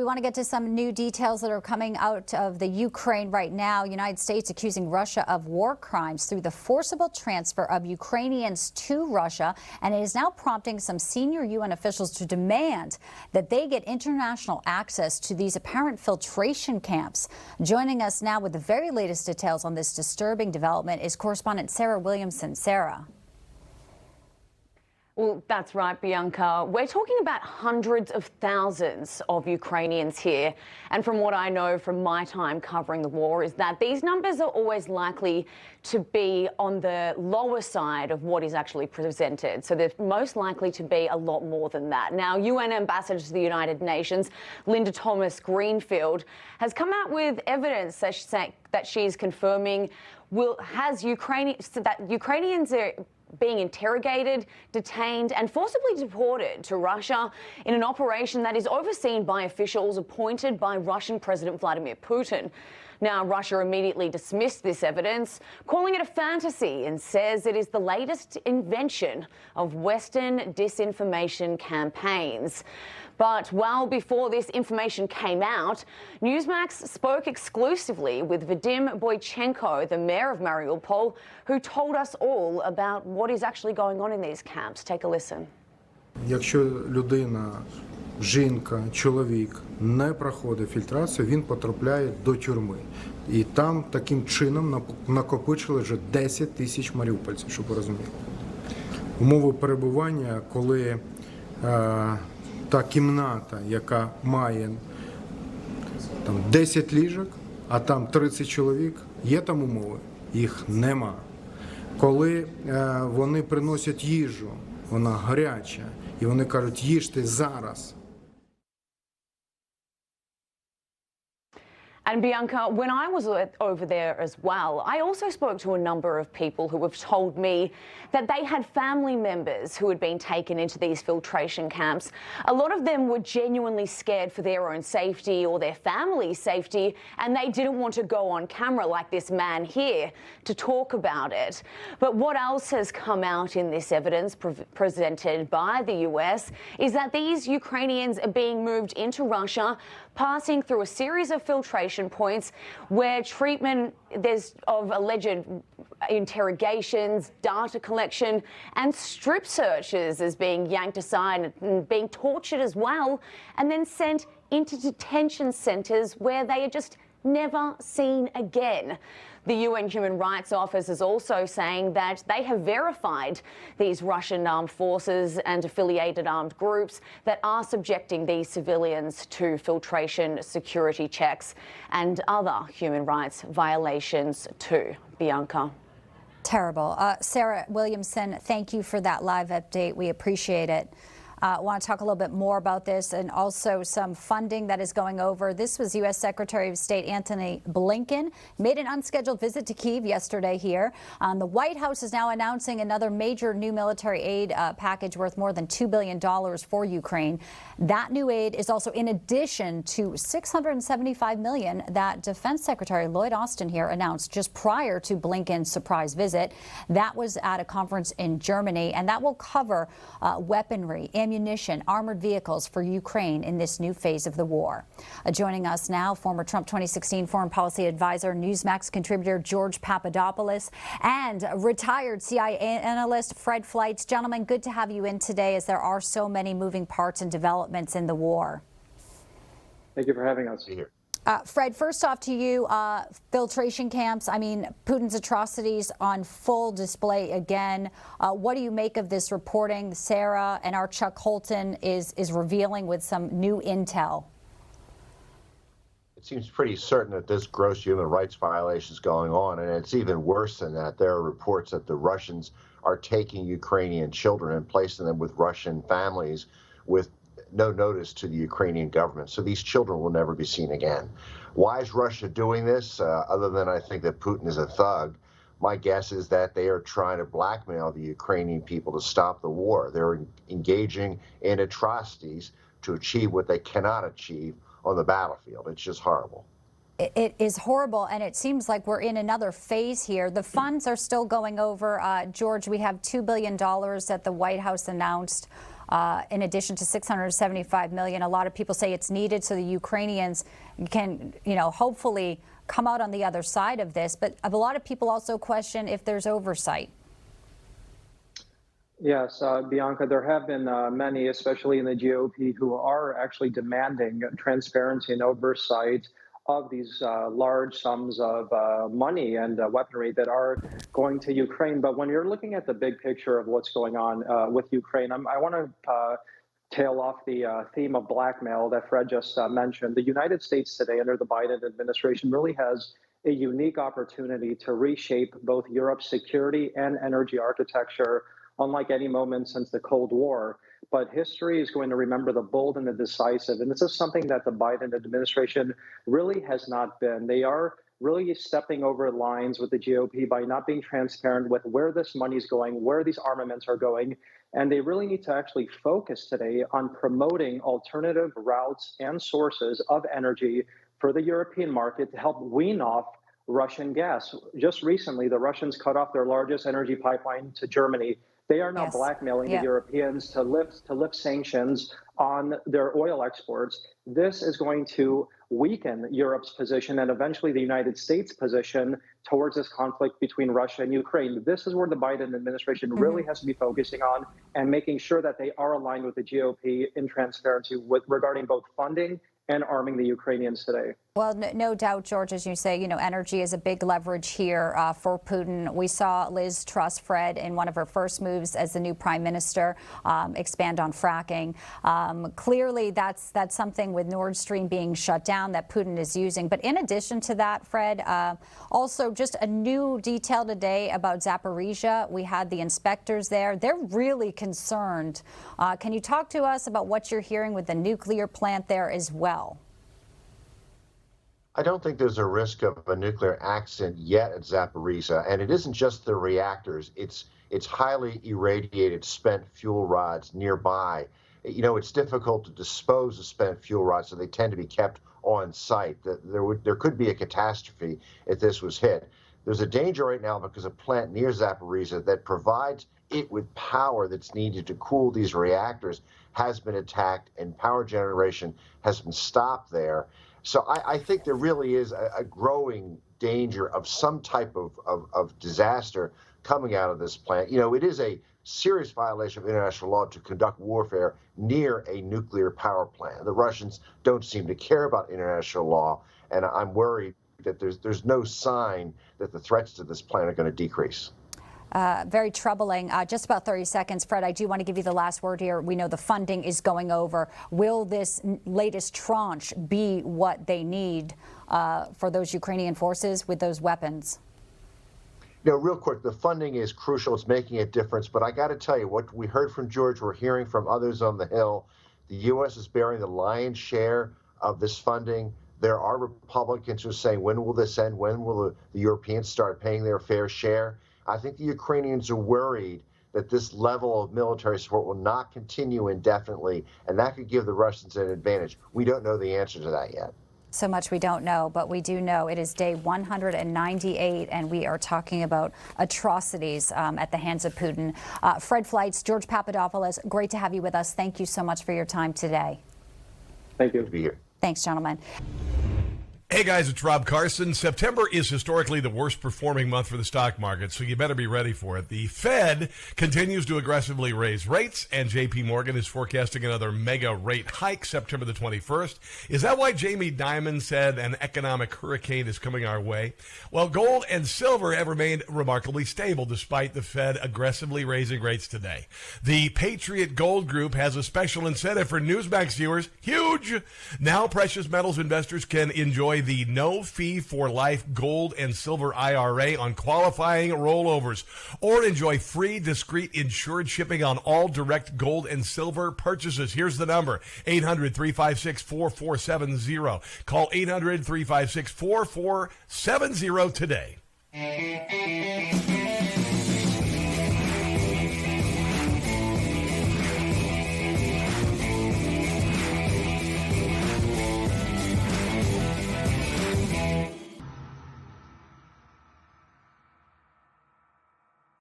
want to get to some new details that are coming out of the Ukraine right now. United States accusing Russia of war crimes through the forcible transfer of Ukrainians to Russia, and it is now prompting some senior UN officials to demand that they get international access to these apparent filtration camps. Joining us now with the very latest details on this disturbing development is correspondent Sarah Williamson. Sarah. Well, that's right, Bianca. We're talking about hundreds of thousands of Ukrainians here. And from what I know from my time covering the war is that these numbers are always likely to be on the lower side of what is actually presented. So they're most likely to be a lot more than that. Now, UN Ambassador to the United Nations, Linda Thomas-Greenfield, has come out with evidence that she's confirming that Ukrainians are being interrogated, detained and forcibly deported to Russia in an operation that is overseen by officials appointed by Russian President Vladimir Putin. Now, Russia immediately dismissed this evidence, calling it a fantasy, and says it is the latest invention of Western disinformation campaigns. But well before this information came out, Newsmax spoke exclusively with Vadim Boychenko, the mayor of Mariupol, who told us all about what is actually going on in these camps. Take a listen. Якщо людина, жінка, чоловік не проходить фільтрацію, він потрапляє до тюрми. І там таким чином накопичили вже 10 тисяч маріупольців, щоб ви розуміли. Умови перебування, коли та кімната, яка має там 10 ліжок, а там 30 чоловік, є там умови? Їх нема. Коли вони приносять їжу, вона гаряча, і вони кажуть, їжте зараз. And Bianca, when I was over there as well, I also spoke to a number of people who have told me that they had family members who had been taken into these filtration camps. A lot of them were genuinely scared for their own safety or their family's safety, and they didn't want to go on camera like this man here to talk about it. But what else has come out in this evidence presented by the US is that these Ukrainians are being moved into Russia, passing through a series of filtration points where treatment of alleged interrogations, data collection and strip searches is being yanked aside and being tortured as well, and then sent into detention centres where they are just never seen again. The UN Human Rights Office is also saying that they have verified these Russian armed forces and affiliated armed groups that are subjecting these civilians to filtration, security checks and other human rights violations too. Bianca. Terrible. Sarah Williamson, thank you for that live update. We appreciate it. I want to talk a little bit more about this and also some funding that is going over. This was U.S. Secretary of State Antony Blinken made an unscheduled visit to Kyiv yesterday here. The White House is now announcing another major new military aid package worth more than $2 billion for Ukraine. That new aid is also in addition to $675 million that Defense Secretary Lloyd Austin here announced just prior to Blinken's surprise visit. That was at a conference in Germany, and that will cover weaponry, ammunition, armored vehicles for Ukraine in this new phase of the war. Joining us now, former Trump 2016 foreign policy advisor, Newsmax contributor George Papadopoulos, and retired CIA analyst Fred Fleitz. Gentlemen, good to have you in today as there are so many moving parts and developments in the war. Thank you for having us here. Fred, first off to you, filtration camps, I mean, Putin's atrocities on full display again. What do you make of this reporting Sarah and our Chuck Holton is revealing with some new intel? It seems pretty certain that this gross human rights violation is going on, and it's even worse than that. There are reports that the Russians are taking Ukrainian children and placing them with Russian families with no notice to the Ukrainian government. So these children will never be seen again. Why is Russia doing this? Other than I think that Putin is a thug, my guess is that they are trying to blackmail the Ukrainian people to stop the war. They're engaging in atrocities to achieve what they cannot achieve on the battlefield. It's just horrible. It is horrible, and it seems like we're in another phase here. The funds are still going over. George, we have $2 billion that the White House announced. in addition to $675 million. A lot of people say it's needed so the Ukrainians can, hopefully come out on the other side of this. But a lot of people also question if there's oversight. Yes, Bianca, there have been many, especially in the GOP, who are actually demanding transparency and oversight of these large sums of money and weaponry that are going to Ukraine. But when you're looking at the big picture of what's going on with Ukraine, I want to tail off the theme of blackmail that Fred just mentioned. The United States today, under the Biden administration, really has a unique opportunity to reshape both Europe's security and energy architecture, unlike any moment since the Cold War. But history is going to remember the bold and the decisive. And this is something that the Biden administration really has not been. They are really stepping over lines with the GOP by not being transparent with where this money is going, where these armaments are going. And they really need to actually focus today on promoting alternative routes and sources of energy for the European market to help wean off Russian gas. Just recently, the Russians cut off their largest energy pipeline to Germany. They are now blackmailing the Europeans to lift sanctions on their oil exports. This is going to weaken Europe's position and eventually the United States' position towards this conflict between Russia and Ukraine. This is where the Biden administration really has to be focusing on and making sure that they are aligned with the GOP in transparency regarding both funding and arming the Ukrainians today. Well, no doubt, George, as you say, energy is a big leverage here for Putin. We saw Liz Truss, Fred, in one of her first moves as the new prime minister, expand on fracking. Clearly, that's something with Nord Stream being shut down that Putin is using. But in addition to that, Fred, also just a new detail today about Zaporizhia. We had the inspectors there. They're really concerned. Can you talk to us about what you're hearing with the nuclear plant there as well? I don't think there's a risk of a nuclear accident yet at Zaporizhia, and it isn't just the reactors. It's highly irradiated spent fuel rods nearby. It's difficult to dispose of spent fuel rods, so they tend to be kept on site. There could be a catastrophe if this was hit. There's a danger right now because a plant near Zaporizhia that provides it with power that's needed to cool these reactors has been attacked, and power generation has been stopped there. So I think there really is a growing danger of some type of disaster coming out of this plant. It is a serious violation of international law to conduct warfare near a nuclear power plant. The Russians don't seem to care about international law, and I'm worried that there's no sign that the threats to this plant are going to decrease. Very troubling. Just about 30 seconds. Fred, I do want to give you the last word here. We know the funding is going over. Will this latest tranche be what they need for those Ukrainian forces with those weapons? Real quick, the funding is crucial. It's making a difference. But I got to tell you, what we heard from George, we're hearing from others on the Hill. The U.S. is bearing the lion's share of this funding. There are Republicans who are saying, when will this end? When will the Europeans start paying their fair share? I think the Ukrainians are worried that this level of military support will not continue indefinitely, and that could give the Russians an advantage. We don't know the answer to that yet. So much we don't know, but we do know it is day 198, and we are talking about atrocities at the hands of Putin. Fred Fleitz, George Papadopoulos, great to have you with us. Thank you so much for your time today. Thank you. Good to be here. Thanks, gentlemen. Hey guys, it's Rob Carson. September is historically the worst performing month for the stock market, so you better be ready for it. The Fed continues to aggressively raise rates, and JP Morgan is forecasting another mega rate hike September the 21st. Is that why Jamie Dimon said an economic hurricane is coming our way? Well, gold and silver have remained remarkably stable despite the Fed aggressively raising rates today. The Patriot Gold Group has a special incentive for Newsmax viewers. Huge! Now precious metals investors can enjoy the no-fee for life gold and silver IRA on qualifying rollovers, or enjoy free, discreet, insured shipping on all direct gold and silver purchases. Here's the number, 800-356-4470. Call 800-356-4470 today.